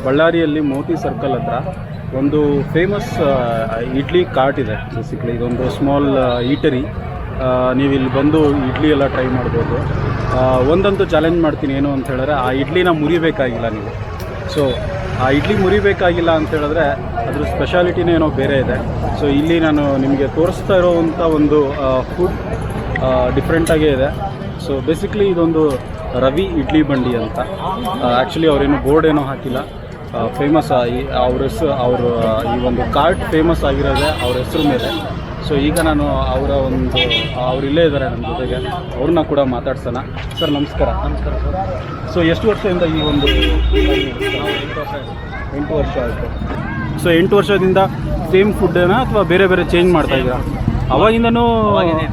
ಬಳ್ಳಾರಿಯಲ್ಲಿ ಮೋತಿ ಸರ್ಕಲ್ ಹತ್ರ ಒಂದು ಫೇಮಸ್ ಇಡ್ಲಿ ಕಾರ್ಟ್ ಇದೆ. ಬೇಸಿಕ್ಲಿ ಇದೊಂದು ಸ್ಮಾಲ್ ಈಟರಿ. ನೀವು ಇಲ್ಲಿ ಬಂದು ಇಡ್ಲಿ ಎಲ್ಲ ಟ್ರೈ ಮಾಡ್ಬೋದು. ಒಂದಂತೂ ಚಾಲೆಂಜ್ ಮಾಡ್ತೀನಿ, ಏನು ಅಂತ ಹೇಳಿದ್ರೆ ಆ ಇಡ್ಲಿನ ಮುರಿಬೇಕಾಗಿಲ್ಲ ನೀವು. ಸೊ ಆ ಇಡ್ಲಿ ಮುರಿಬೇಕಾಗಿಲ್ಲ ಅಂತ ಹೇಳಿದ್ರೆ ಅದ್ರ ಸ್ಪೆಷಾಲಿಟಿನೇ ಏನೋ ಬೇರೆ ಇದೆ. ಸೊ ಇಲ್ಲಿ ನಾನು ನಿಮಗೆ ತೋರಿಸ್ತಾ ಇರೋವಂಥ ಒಂದು ಫುಡ್ ಡಿಫ್ರೆಂಟಾಗೇ ಇದೆ. ಸೊ ಬೇಸಿಕ್ಲಿ ಇದೊಂದು ರವಿ ಇಡ್ಲಿ ಬಂಡಿ ಅಂತ. ಆ್ಯಕ್ಚುಲಿ ಅವರೇನು ಬೋರ್ಡ್ ಏನೋ ಹಾಕಿಲ್ಲ. ಫೇಮಸ್ ಅವ್ರ ಹೆಸರು, ಅವರು ಈ ಒಂದು ಕಾರ್ಟ್ ಫೇಮಸ್ ಆಗಿರೋದೆ ಅವ್ರ ಹೆಸರು ಮೇಲೆ. ಸೊ ಈಗ ನಾನು ಅವ್ರು ಇಲ್ಲೇ ಇದ್ದಾರೆ ನಮ್ಮ ಜೊತೆಗೆ, ಅವ್ರನ್ನ ಕೂಡ ಮಾತಾಡ್ಸೋಣ. ಸರ್ ನಮಸ್ಕಾರ. ನಮಸ್ಕಾರ ಸರ್. ಸೊ ಎಷ್ಟು ವರ್ಷದಿಂದ ಈ ಒಂದು 8 ವರ್ಷ ಆಯಿತು. ಸೊ 8 ವರ್ಷದಿಂದ ಸೇಮ್ ಫುಡ್ಡೇನಾ ಅಥವಾ ಬೇರೆ ಬೇರೆ ಚೇಂಜ್ ಮಾಡ್ತಾ ಇದ್ದೀರಾ? ಅವಾಗಿಂದನೂ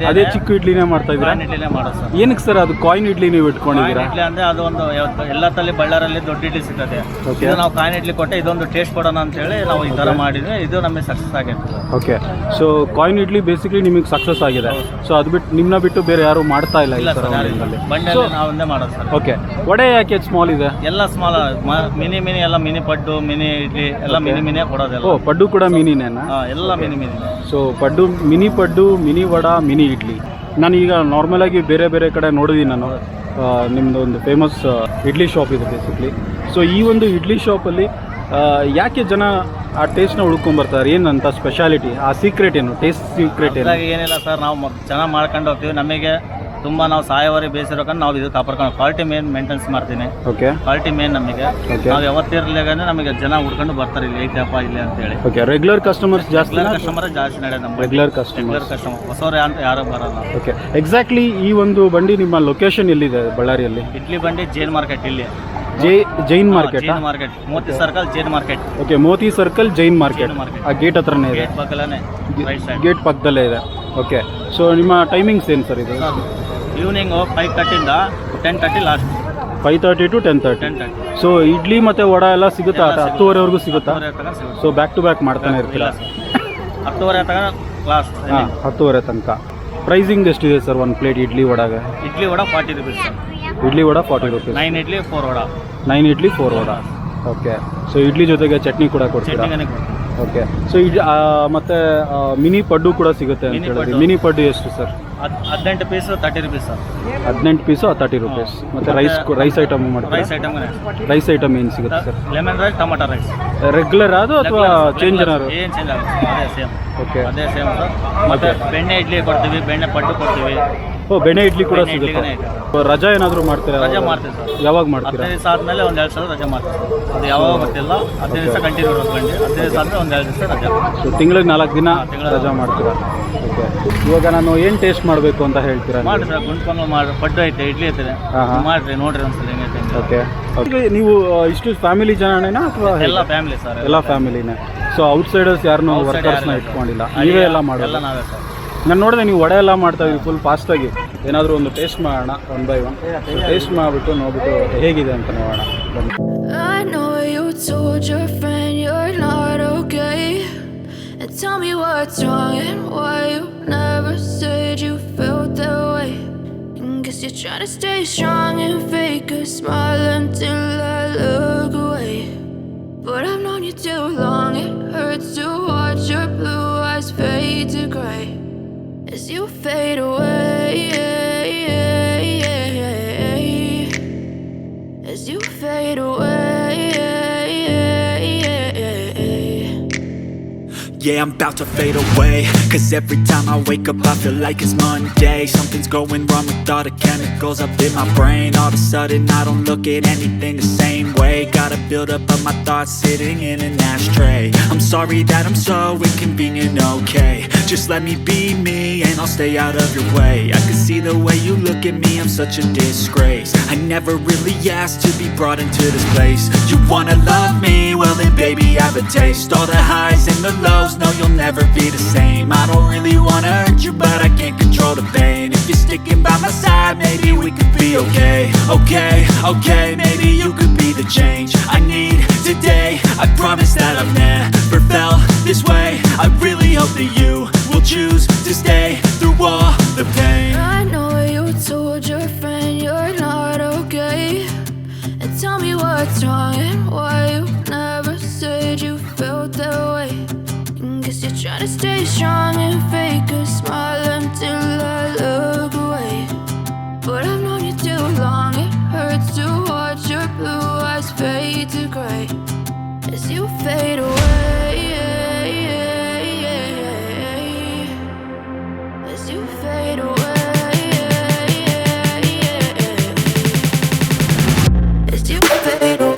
ಅದೇ ಚಿಕ್ಕ ಇಡ್ಲಿನೇ ಮಾಡ್ತಾ ಇದ್ದೀರಾ? ಇಡ್ಲಿನೇ ಮಾಡೋದು ಸರ್. ಏನಕ್ಕೆ ಸರ್ ಅದು ಕಾಯಿನ್ ಇಡ್ಲಿ ನೀವು ಇಟ್ಕೊಂಡಿದ್ದೀರಾ? ಇಡ್ಲಿ ಅಂದರೆ ಅದು ಒಂದು ಎಲ್ಲ ತಲೆ ಬಳ್ಳಾರಲ್ಲಿ ದೊಡ್ಡ ಇಡ್ಲಿ ಸಿಗ್ತದೆ. ಇದು ನಾವು ಕಾಯಿನ್ ಇಡ್ಲಿ ಕೊಟ್ಟೆ ಇದೊಂದು ಟೇಸ್ಟ್ ಕೊಡೋಣ ಅಂತ ಹೇಳಿ ನಾವು ಈ ಥರ ಮಾಡಿದ್ವಿ. ಇದು ನಮಗೆ ಸಕ್ಸಸ್ ಆಗಿದೆ. Okay. So coin idli basically ನಿಮಗೆ ಸಕ್ಸಸ್ ಆಗಿದೆ. ಸೊ ಅದು ಬಿಟ್ಟು ನಿಮ್ಮನ್ನ ಬಿಟ್ಟು ಬೇರೆ ಯಾರು ಮಾಡ್ತಾ ಇಲ್ಲ ಈ ಥರ ಬಂಡೆಯಲ್ಲಿ ನಾವು ಒಂದೇ ಮಾಡೋದು ಸರ್. ಓಕೆ. ವಡೆ ಯಾಕೆ ಸ್ಮಾಲ್ ಇದೆ? ಎಲ್ಲ ಸ್ಮಾಲ್, ಮಿನಿ ಎಲ್ಲ ಮಿನಿ ಪಡ್ಡು, ಮಿನಿ ಇಡ್ಲಿ ಎಲ್ಲ ಮಿನಿಯೇ ಕೊಡೋದೆಲ್ಲ. ಓ, ಪಡ್ಡು ಕೂಡ ಮಿನಿನೇನಾ? ಎಲ್ಲ ಮಿನಿ. ಸೊ ಪಡ್ಡು, ಮಿನಿ ಪಡ್ಡು, ಮಿನಿ ವಡ, ಮಿನಿ ಇಡ್ಲಿ. ನಾನು ಈಗ ನಾರ್ಮಲಾಗಿ ಬೇರೆ ಬೇರೆ ಕಡೆ ನೋಡಿದ್ದೀನಿ ನಾನು. ನಿಮ್ಮದು ಒಂದು ಫೇಮಸ್ ಇಡ್ಲಿ ಶಾಪ್ ಇದೆ ಬೇಸಿಕ್ಲಿ. ಸೊ ಈ ಒಂದು ಇಡ್ಲಿ ಶಾಪಲ್ಲಿ ಯಾಕೆ ಜನ ಆ ಟೇಸ್ಟ್ನ ಹುಡ್ಕೊಂಬರ್ತಾರೆ? ಏನಂತ ಸ್ಪೆಷಾಲಿಟಿ, ಆ ಸೀಕ್ರೆಟ್ ಏನು, ಟೇಸ್ಟ್ ಸೀಕ್ರೆಟ್ ಏನು? ಏನಿಲ್ಲ ಸರ್, ನಾವು ಚೆನ್ನಾಗಿ ಮಾಡ್ಕೊಂಡು ಹೋಗ್ತೀವಿ. ನಮಗೆ ತುಂಬ ನಾವು ಸಾಯವರೆ ಬೇಸಿರೋಕಂಡು ನಾವು ಇದು ಕಾಪಾಡ್ಕೊಂಡು ಕ್ವಾಲಿಟಿ ಮೇಂಟೆನ್ಸ್ ಮಾಡ್ತೀನಿ. ಓಕೆ. ಕ್ವಾಲಿಟಿ ಮೇನ್ ನಮಗೆ. ನಾವು ಯಾವತ್ತಿರಲಿಗಾನೆ ನಮಗೆ ಜನ ಹುಡ್ಕೊಂಡು ಬರ್ತಾರೆ ಇಲ್ಲಿ ಐತಪ್ಪ ಇಲ್ಲಿ ಅಂತ ಹೇಳಿ. ಓಕೆ. ರೆಗ್ಯುಲರ್ ಕಸ್ಟಮರ್ ಜಾಸ್ತಿ ನಡೆಯೋದು ನಮ್ಮ ರೆಗ್ಯುಲರ್ ಕಸ್ಟಮರ್. ಹೊಸವರೇ ಅಂತ ಯಾರು ಬರಲ್ಲ. ಓಕೆ. ಎಕ್ಸಾಕ್ಟ್ಲಿ ಈ ಒಂದು ಬಂಡಿ ನಿಮ್ಮ ಲೊಕೇಶನ್ ಎಲ್ಲಿದೆ ಬಳ್ಳಾರಿಯಲ್ಲಿ? ಇಡ್ಲಿ ಬಂಡಿ ಜೈನ್ ಮಾರ್ಕೆಟ್. ಇಲ್ಲಿ Jain market. Moti circle Jain market. Okay. Moti circle Jain market. ಆ ಗೇಟ್ ಹತ್ರನೇ ಇದೆ. ಗೇಟ್ ಪಕ್ಕದಲ್ಲೇ ಇದೆ. ಓಕೆ. ಸೊ ನಿಮ್ಮ ಟೈಮಿಂಗ್ಸ್ ಏನು ಸರ್ ಇದು? ಈವ್ನಿಂಗ್ 5:30 ಇಂದ 10:30 ಲಾಸ್ಟ್. 5:30 to 10:30. ಸೊ ಇಡ್ಲಿ ಮತ್ತು ವಡ ಎಲ್ಲ ಸಿಗುತ್ತಾ? 10:30ವರೆಗೂ ಸಿಗುತ್ತಾ? ಸೊ ಬ್ಯಾಕ್ ಟು ಬ್ಯಾಕ್ ಮಾಡ್ತಾನೆ ಇರ್ತೀರಾ? 10:30 ತನಕ ಕ್ಲಾಸ್. 10:30 ತನಕ. ಪ್ರೈಸಿಂಗ್ ಎಷ್ಟಿದೆ ಸರ್ ಒಂದು ಪ್ಲೇಟ್ ಇಡ್ಲಿ ವಡಾಗೆ? Idli vada 40 rupees sir. Idli vada 40 rupees. 9 idli 4 vada. 9 idli 4 vada. Okay. So idli ಜೊತೆಗೆ ಚಟ್ನಿ ಕೂಡ ಕೊಡ್ತೀರಾ? ಓಕೆ. ಸೊ ಮತ್ತು ಮಿನಿ ಪಡ್ಡು ಕೂಡ ಸಿಗುತ್ತೆ ಅಂತ ಹೇಳಿದ್ರಿ. ಮಿನಿ ಪಡ್ಡು ಎಷ್ಟು sir? 18 piece 30 rupees sir. 18 piece 30 rupees. ಮತ್ತು ರೈಸ್ ಐಟಮ್ ಮಾಡ್ತೀರಾ? ರೈಸ್ ಐಟಮ್ ಏನು ಸಿಗುತ್ತೆ sir? Lemon rice, tomato rice. Regular ಅದು ಅಥವಾ ಚೇಂಜ್ ಏನಾದ್ರು? ಏನು ಚೇಂಜ್ ಆಗುತ್ತೆ, ಅದೇ ಸೇಮ್. ಓಕೆ. ಅದೇ ಸೇಮ್ ಸರ್. ಮತ್ತು ಬೆಣ್ಣೆ ಇಡ್ಲಿ ಕೊಡ್ತೀವಿ, ಬೆಣ್ಣೆ ಪಡ್ಡು ಕೊಡ್ತೀವಿ. ಓ, ಬೆಣ್ಣೆ ಇಡ್ಲಿ ಕೂಡ ಸಿಗುತ್ತೆ. ರಜಾ ಏನಾದರೂ ಮಾಡ್ತೀರಾ? ರಜಾ ಮಾಡ್ತೀವಿ ಸರ್. ಯಾವಾಗ ಮಾಡ್ತೀರಾ? 15 ದಿವಸ ಆದಮೇಲೆ ಒಂದು 2 ಸಲ ರಜಾ ಮಾಡ್ತೀವಿ ಸರ್. ಅದು ಯಾವಾಗ ಗೊತ್ತಿಲ್ಲ. 15 ದಿವಸ ಕಂಟಿನ್ಯೂ ಇರೋದ್ಕೊಂಡು 15 ದಿವಸ ಆದಮೇಲೆ ಒಂದು 2 ದಿವಸ ರಜಾ. ಸೊ ತಿಂಗಳಿಗೆ 4 ದಿನ ರಜಾ ಮಾಡ್ತೀರಾ? ಓಕೆ. ಇವಾಗ ನಾನು ಏನು ಟೇಸ್ಟ್ ಮಾಡಬೇಕು ಅಂತ ಹೇಳ್ತೀರಾ? ಮಾಡಿ ಸರ್. ಗುಂಡ್ಕೊಂಡು ಮಾಡಿ. ಪಡ್ಡು ಐತೆ, ಇಡ್ಲಿ ಐತೆ, ಮಾಡಿರಿ, ನೋಡ್ರಿ ಒಂದ್ಸಲ ಹೆಂಗೈತೆ. ಓಕೆ. ಓಕೆ. ನೀವು ಇಷ್ಟು ಫ್ಯಾಮಿಲಿ ಜನನೇನಾ ಅಥವಾ? ಎಲ್ಲ ಫ್ಯಾಮಿಲಿ ಸರ್. ಎಲ್ಲ ಫ್ಯಾಮಿಲಿನೇ. ಸೊ ಔಟ್ಸೈಡರ್ಸ್ ಯಾರನ್ನೂ ವರ್ಕರ್ಸ್ನ ಇಟ್ಕೊಂಡಿಲ್ಲ, ನೀವೇ ಎಲ್ಲ ಮಾಡೋಲ್ಲ? ಎಲ್ಲ ನಾವೇ ಸರ್. ನಾನು ನೋಡಿದೆ ನೀವು ವಡೆ ಎಲ್ಲ ಮಾಡ್ತಾ ಇದ್ದೀವಿ ಫುಲ್ ಫಾಸ್ಟಾಗಿ. ಏನಾದರೂ ಒಂದು ಟೇಸ್ಟ್ ಮಾಡೋಣ, 1 by 1 ಟೇಸ್ಟ್ ಮಾಡಿಬಿಟ್ಟು ನೋಡ್ಬಿಟ್ಟು ಹೇಗಿದೆ ಅಂತ ನೋಡೋಣ. I know you told your friend you're not okay, and tell me what's wrong and why you never said you felt that way. Guess you're trying to stay strong and fake a smile until I look away. But I've known you too long, it hurts to watch your blue eyes fade to gray as you fade away, as you fade away. Yeah, I'm about to fade away, 'cause every time I wake up I feel like it's Monday. Something's going wrong with all the chemicals up in my brain. All of a sudden I don't look at anything the same way. Gotta build up of my thoughts sitting in an ashtray. I'm sorry that I'm so inconvenient, okay? Just let me be me and I'll stay out of your way. I can see the way you look at me, I'm such a disgrace. I never really asked to be brought into this place. You wanna love me? Well then baby I have a taste. All the highs and the lows, no you'll never be the same. I don't really wanna hurt you but I can't control the pain. If you're sticking by my side maybe we could be okay. Okay, maybe you could be the change I need today. I promise that I've never felt this way. I really hope that you will choose to stay through all the pain. I know you told your friend you're not okay, and tell me what's wrong and why you never trying to stay strong and fake a smile until I look away. But I've known you too long, it hurts to watch your blue eyes fade to grey as you fade away. As you fade away. As you fade away.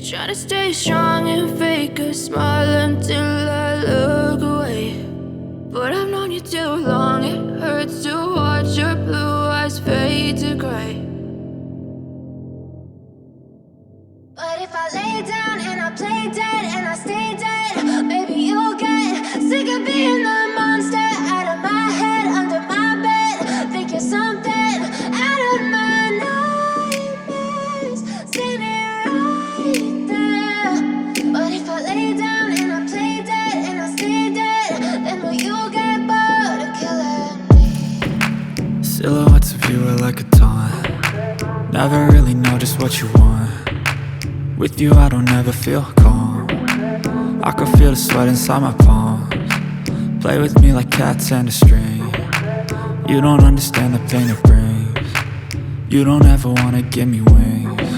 Try to stay strong and fake a smile until I look away. But I've known you too long, it hurts to watch your blue eyes fade to grey. But if I lay down and I play dead and I stay dead, maybe you'll get sick of being the monster out of my head, under my bed. Think you're something out of my nightmares, standing right there. But if I lay down and I play dead and I stay dead, then will you get bored of killing me? Silhouettes of you are like a taunt. Never really know just what you want. With you I don't ever feel calm. I can feel the sweat inside my palms. Play with me like cats and a string. You don't understand the pain it brings. You don't ever wanna give me wings.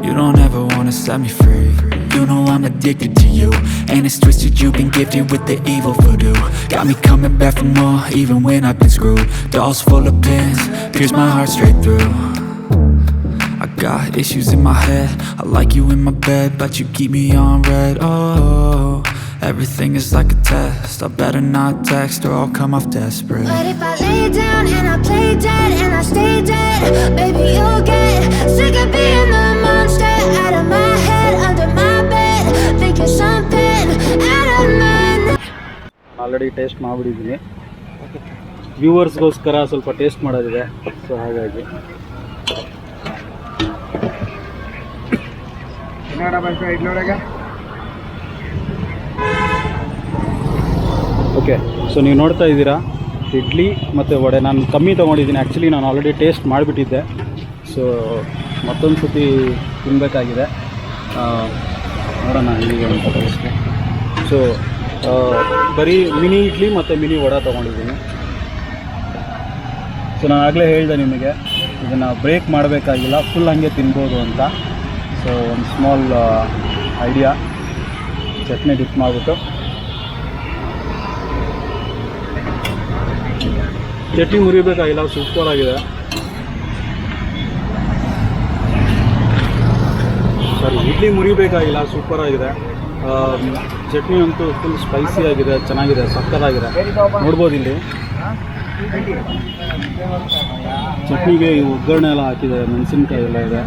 You don't ever wanna set me free. You know I'm addicted to you, and it's twisted, you've been gifted with the evil voodoo. Got me coming back for more, even when I've been screwed. Dolls full of pins, pierce my heart straight through. I got issues in my head, I like you in my bed, but you keep me on red. Oh, everything is like a test, I better not text or I'll come off desperate. But if I lay down and I play dead and I stay dead, baby you'll get sick of being the monster out of my head, under my bed. Think you're something out of my already taste ಮಾಡಿಬಿಟ್ಟಿದ್ದೀನಿ. ವ್ಯೂವರ್ಸ್ಗೋಸ್ಕರ ಸ್ವಲ್ಪ taste ಮಾಡೋದಿದೆ, so ಹಾಗಾಗಿ okay. So ನೀವು ನೋಡ್ತಾ ಇದ್ದೀರಾ ಇಡ್ಲಿ ಮತ್ತು ವಡೆ. ನಾನು ಕಮ್ಮಿ ತೊಗೊಂಡಿದ್ದೀನಿ, ಆ್ಯಕ್ಚುಲಿ ನಾನು ಆಲ್ರೆಡಿ ಟೇಸ್ಟ್ ಮಾಡಿಬಿಟ್ಟಿದ್ದೆ. ಸೊ ಮತ್ತೊಂದು ಸತಿ ತಿನ್ನಬೇಕಾಗಿದೆ, ನೋಡೋಣ ಹೇಗೆ ಅಂತ ಟೇಸ್ಟ್. ಸೊ ಬರೀ ಮಿನಿ ಇಡ್ಲಿ ಮತ್ತು ಮಿನಿ ವಡೆ ತೊಗೊಂಡಿದ್ದೀನಿ. ಸೊ ನಾನು ಆಗಲೇ ಹೇಳಿದೆ ನಿಮಗೆ, ಇದನ್ನು ಬ್ರೇಕ್ ಮಾಡಬೇಕಾಗಿಲ್ಲ, ಫುಲ್ ಹಾಗೆ ತಿನ್ಬೋದು ಅಂತ. ಸೊ ಒಂದು ಸ್ಮಾಲ್ ಐಡಿಯಾ, ಚಟ್ನಿ ಡಿಪ್ ಮಾಡಿಬಿಟ್ಟು ಚಟ್ನಿ ಮುರಿಬೇಕಾಗಿಲ್ಲ, ಸೂಪರ್ ಆಗಿದೆ. ಸಾರಿ, ಇಡ್ಲಿ ಮುರಿಬೇಕಾಗಿಲ್ಲ, ಸೂಪರ್ ಆಗಿದೆ. ಚಟ್ನಿ ಅಂತೂ ಫುಲ್ ಸ್ಪೈಸಿ ಆಗಿದೆ, ಚೆನ್ನಾಗಿದೆ, ಸಕ್ಕತ್ತಾಗಿದೆ. ನೋಡ್ಬೋದು ಇಲ್ಲಿ ಚಟ್ನಿಗೆ ಈ ಒಗ್ಗರಣೆ ಎಲ್ಲ ಹಾಕಿದೆ, ಮೆಣಸಿನ್ಕಾಯಿ ಎಲ್ಲ ಇದೆ,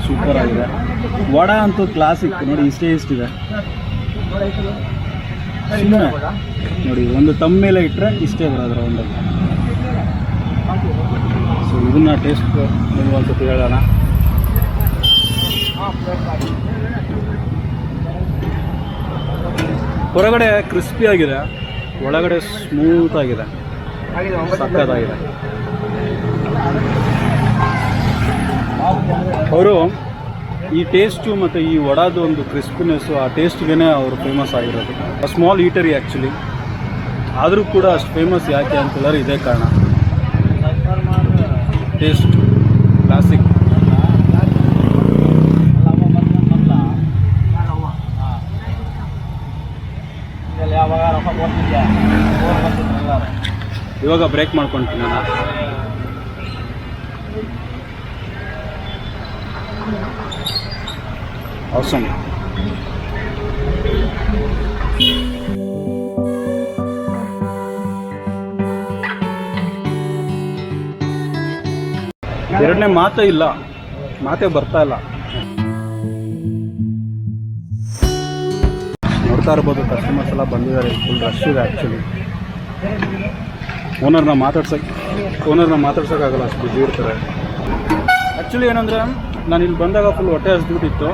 ಸೂಪರ್ ಆಗಿದೆ. ವಡಾ ಅಂತೂ ಕ್ಲಾಸಿಕ್ ನೋಡಿ, ಇಷ್ಟಿದೆ. ಸುಮ್ಮನೆ ನೋಡಿ ಒಂದು ತಮ್ಮ ಮೇಲೆ ಇಟ್ಟರೆ ಇಷ್ಟೇ ಬರೋದ್ರ ಒಂದು. ಸೊ ಇದನ್ನ ಟೇಸ್ಟ್ ನೀವು ಒಂದ್ಸತಿ ಹೇಳೋಣ. ಹೊರಗಡೆ ಕ್ರಿಸ್ಪಿ ಆಗಿದೆ, ಒಳಗಡೆ ಸ್ಮೂತ್ ಆಗಿದೆ, ಸಕ್ಕತ್ತಾಗಿದೆ. ಅವರು ಈ ಟೇಸ್ಟು ಮತ್ತು ಈ ವಡಾದು ಒಂದು ಕ್ರಿಸ್ಪಿನೆಸ್ಸು, ಆ ಟೇಸ್ಟ್ಗೆ ಅವರು ಫೇಮಸ್ ಆಗಿರೋದು. ಸ್ಮಾಲ್ ಈಟರಿ ಆ್ಯಕ್ಚುಲಿ, ಆದರೂ ಕೂಡ ಅಷ್ಟು ಫೇಮಸ್ ಯಾಕೆ ಅಂತೇಳಿದ್ರೆ ಇದೇ ಕಾರಣ. Taste classic. ಇವಾಗ ಬ್ರೇಕ್ ಮಾಡ್ಕೊಳ್ತೀನಿ ನಾನು. awesome. ಎರಡನೇ ಮಾತೇ ಇಲ್ಲ, ಮಾತೇ ಬರ್ತಾ ಇಲ್ಲ. ನೋಡ್ತಾ ಇರ್ಬೋದು ಕಸ್ಟಮರ್ಸ್ ಎಲ್ಲ ಬಂದಿದ್ದಾರೆ, ಫುಲ್ ರಶ್ ಇದೆ ಆ್ಯಕ್ಚುಲಿ. ಓನರ್ನ ಮಾತಾಡ್ಸೋಕ್ಕಾಗಲ್ಲ, ಅಷ್ಟು ಬಿಸಿ ಇರ್ತಾರೆ. ಆ್ಯಕ್ಚುಲಿ ಏನಂದರೆ ನಾನು ಇಲ್ಲಿ ಬಂದಾಗ ಫುಲ್ ಹೊಟ್ಟೆ ಹಸ್ಬಿಟ್ಟಿತ್ತು,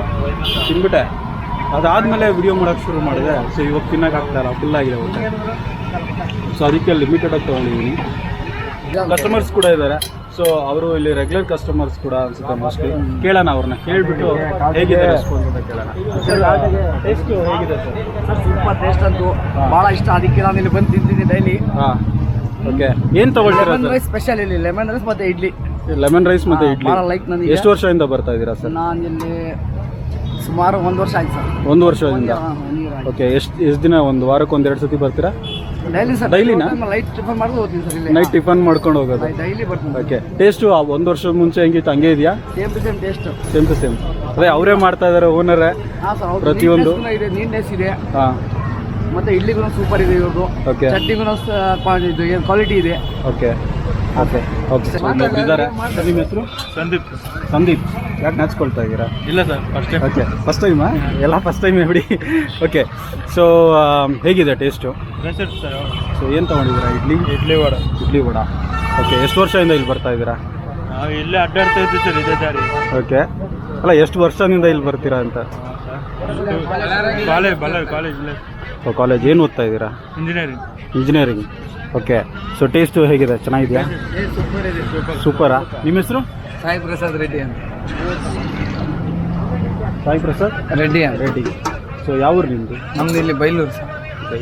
ತಿನ್ಬಿಟ್ಟೆ. ಅದಾದಮೇಲೆ ವಿಡಿಯೋ ಮಾಡೋಕ್ಕೆ ಶುರು ಮಾಡಿದೆ. ಸೊ ಇವಾಗ ತಿನ್ನೋಕ್ಕಾಗ್ತಾಯಿಲ್ಲ, ಫುಲ್ಲಾಗಿದೆ ಹೊಟ್ಟೆ. ಸೊ ಅದಕ್ಕೆ ಲಿಮಿಟೆಡಾಗಿ ತೊಗೊಂಡಿದ್ದೀನಿ. ಕಸ್ಟಮರ್ಸ್ ಕೂಡ ಇದ್ದಾರೆ, ಸೊ ಅವರು ಇಲ್ಲಿ ರೆಗ್ಯುಲರ್ ಕಸ್ಟಮರ್ಸ್ ಕೂಡ ಅನ್ಸುತ್ತೆ ಮೋಸ್ಟ್ಲಿ. ಕೇಳೋಣ ಅವ್ರನ್ನ, ಕೇಳಿಬಿಟ್ಟು ಹೇಗಿದೆ ರೆಸ್ಪಾನ್ಸ್ ಅಂತ ಕೇಳೋಣ. ಟೇಸ್ಟು ಹೇಗಿದೆ ಸರ್? ಸೂಪರ್ ಟೇಸ್ಟ್ ಅಂತೂ ಭಾಳ ಇಷ್ಟ, ಅದಕ್ಕೆ ನಾನು ಇಲ್ಲಿ ಬಂದು ತಿಂತೀನಿ ಡೈಲಿ. ಹಾಂ, ಓಕೆ. ಏನು ತೊಗೊಳ್ತೀರಾ ಸರ್? ರೈಸ್ ಸ್ಪೆಷಲ್ ಇಲ್ಲಿ ಲೆಮನ್ ರೈಸ್ ಮತ್ತು ಇಡ್ಲಿ. ಲೆಮನ್ ರೈಸ್ ಮತ್ತು ಇಡ್ಲಿ ಭಾಳ ಲೈಕ್ ನನಗೆ. ಎಷ್ಟು ವರ್ಷದಿಂದ ಬರ್ತಾ ಇದ್ದೀರಾ ಸರ್? ನಾನು ಇಲ್ಲಿ ಸುಮಾರು 1 ವರ್ಷ ಆಯ್ತು ಸರ್. 1 ವರ್ಷದಿಂದ. ಓಕೆ. ಎಷ್ಟು ದಿನ, ಒಂದು ವಾರಕ್ಕೆ 1-2 ಸತಿ ಬರ್ತೀರಾ? Daily sir. ಡೈಲಿನಾ? ಲೈಟ್ ಟಿಫನ್ ಮಾಡ್ಕೊಂಡು ಹೋಗ್ತೀನಿ ಸರ್ ಇಲ್ಲಿ. ನೈಟ್ ಟಿಫನ್ ಮಾಡ್ಕೊಂಡು ಹೋಗೋದು? ಡೈಲಿ ಬರ್ತೀನಿ. ಓಕೆ. ಟೇಸ್ಟು 1 ವರ್ಷದ ಮುಂಚೆ ಹೆಂಗಿತ್ತು ಹಂಗೆ ಇದೆಯಾ? Same to same taste. Same to same. ಅದೇ ಅವರೇ ಮಾಡ್ತಾ ಇದ್ದಾರೆ ಓನರೇ? ಹಾಂ ಸರ್. ಪ್ರತಿಯೊಂದು ಇದೆ, ನೀಟ್ನೆಸ್ ಇದೆ. ಹಾಂ. ಮತ್ತು ಇಡ್ಲಿಗೂ ಸೂಪರ್ ಇದೆ ಇವ್ರದ್ದು. ಓಕೆ. ಚಟ್ನಿಗೂ ಕ್ವಾಲಿಟಿ ಇದೆ. Okay okay okay. ಇದ್ದಾರೆ. ನಿಮ್ಮ ಹೆಸರು? ಸಂದೀಪ್. ಯಾಕೆ ನಾಚ್ಕೊಳ್ತಾ ಇದ್ದೀರಾ? ಇಲ್ಲ sir, first time. Okay, first ಟೈಮಾ? ಎಲ್ಲ ಫಸ್ಟ್ ಟೈಮೇ ಬಿಡಿ. ಓಕೆ. ಸೊ ಹೇಗಿದೆ ಟೇಸ್ಟು? ಸೊ ಏನು ತೊಗೊಂಡಿದ್ದೀರಾ? ಇಡ್ಲಿ ವಡ. ಓಕೆ. ಎಷ್ಟು ವರ್ಷದಿಂದ ಇಲ್ಲಿ ಬರ್ತಾ ಇದ್ದೀರಾ? ನಾವು ಇಲ್ಲೇ ಅಡ್ಡಾಡ್ತಾ ಇದ್ದೀವಿ ಸರ್, ಇದೇ ದಾರಿ. ಓಕೆ. ಅಲ್ಲ, ಎಷ್ಟು ವರ್ಷದಿಂದ ಇಲ್ಲಿ ಬರ್ತೀರಾ ಅಂತ? ಕಾಲೇಜ್ ಏನು ಓದ್ತಾ ಇದ್ದೀರಾ? ಇಂಜಿನಿಯರಿಂಗ್. ಓಕೆ. ಸೊ ಟೇಸ್ಟು ಹೇಗಿದೆ? ಚೆನ್ನಾಗಿದೆಯಾ? ಸೂಪರ್ ಇದೆ. ಸೂಪರಾ. ನಿಮ್ಮ ಹೆಸರು? ಸಾಯಿ ಪ್ರಸಾದ್ ರೆಡ್ಡಿ ಅಂತ. ಸಾಯಿ ಪ್ರಸಾದ್ ರೆಡ್ಡಿ ಅಂತ. ರೆಡ್ಡಿ. ಸೊ ಯಾವ ಊರು ನಿಮ್ಮದು? ನಮ್ದು ಇಲ್ಲಿ ಬೈಲೂರು ಸರ್.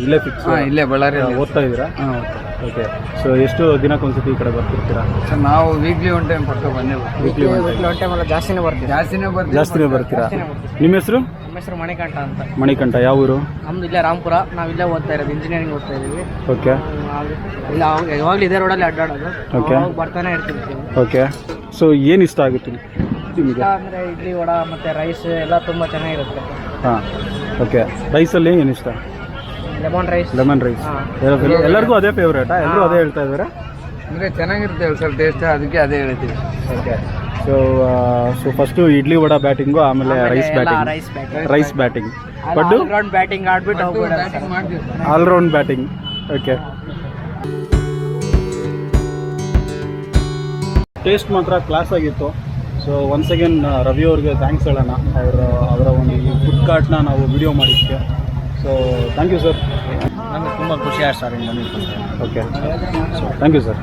ಇಲ್ಲೇ ಫಿಕ್ಸ್? ಹಾಂ, ಇಲ್ಲೇ ಬಳ್ಳಾರಿ. ಓದ್ತಾ ಇದ್ದೀರಾ? ಹಾಂ. ಓಕೆ. ಸೊ ಎಷ್ಟು ದಿನಕ್ಕೊಂದ್ಸತಿ ಈ ಕಡೆ ಬರ್ತಿರ್ತೀರಾ? ಸರ್ ನಾವು ವೀಕ್ಲಿ ಒನ್ ಟೈಮ್ ಪಕ್ಕ ಬಂದೇ ವೀಕ್ಲಿ ಒನ್ ಟೈಮ್ ಅಲ್ಲ, ಜಾಸ್ತಿನೇ ಬರ್ತೀರಾ? ನಿಮ್ಮ ಹೆಸರು? ನಮ್ಮ ಹೆಸರು ಮಣಿಕಂಠ ಅಂತ. ಮಣಿಕಂಠ. ಯಾವ ಊರು? ನಮ್ದು ಇಲ್ಲೇ ರಾಂಪುರ. ನಾವು ಇಲ್ಲೇ ಓದ್ತಾ ಇರೋದು, ಇಂಜಿನಿಯರಿಂಗ್ ಓದ್ತಾ ಇದ್ದೀವಿ. ಓಕೆ. ಇಲ್ಲ ಯಾವಾಗಲೂ ಇದೇ ರೋಡಲ್ಲಿ ಅಡ್ಡಾಡೋದು. ಓಕೆ. ಬರ್ತಾನೆ ಇರ್ತೀವಿ. ಓಕೆ. ಸೊ ಏನು ಇಷ್ಟ ಆಗುತ್ತೆ ನಿಮಗೆ? ಅಂದರೆ ಇಡ್ಲಿ ವಡ ಮತ್ತು ರೈಸ್ ಎಲ್ಲ ತುಂಬ ಚೆನ್ನಾಗಿರುತ್ತೆ. ಹಾಂ. ಓಕೆ. ರೈಸಲ್ಲಿ ಏನು ಇಷ್ಟ? Lemon rice. ಎಲ್ಲರಿಗೂ ಅದೇ ಫೇವ್ರೇಟಾ? ಎಲ್ಲರೂ ಅದೇ ಹೇಳ್ತಾ ಇದ್ದಾರೆ? ಅಂದರೆ ಚೆನ್ನಾಗಿರುತ್ತೆ ಸರ್ ಟೇಸ್ಟ್, ಅದಕ್ಕೆ ಅದೇ ಹೇಳ್ತೀವಿ. Okay. So first idli vada batting, ಆಮೇಲೆ ರೈಸ್ ಬ್ಯಾಟಿಂಗ್. ಪಡ್ಡು ಬ್ಯಾಟಿಂಗ್ ಆಡ್ಬಿಟ್ಟು ಆಲ್ರೌಂಡ್ ಬ್ಯಾಟಿಂಗ್. ಓಕೆ. ಟೇಸ್ಟ್ ಮಾತ್ರ ಕ್ಲಾಸ್ ಆಗಿತ್ತು. ಸೊ ಒನ್ಸ್ ಅಗೇನ್ ರವಿ ಅವ್ರಿಗೆ ಥ್ಯಾಂಕ್ಸ್ ಹೇಳೋಣ, ಅವರ ಒಂದು ಫುಡ್ ಕಾರ್ಟ್ನ ನಾವು ವಿಡಿಯೋ ಮಾಡಿದ್ದಕ್ಕೆ. So thank you sir. ನಮಗೆ ತುಂಬ ಖುಷಿ ಆಯ್ತು sir. Okay. So thank you sir.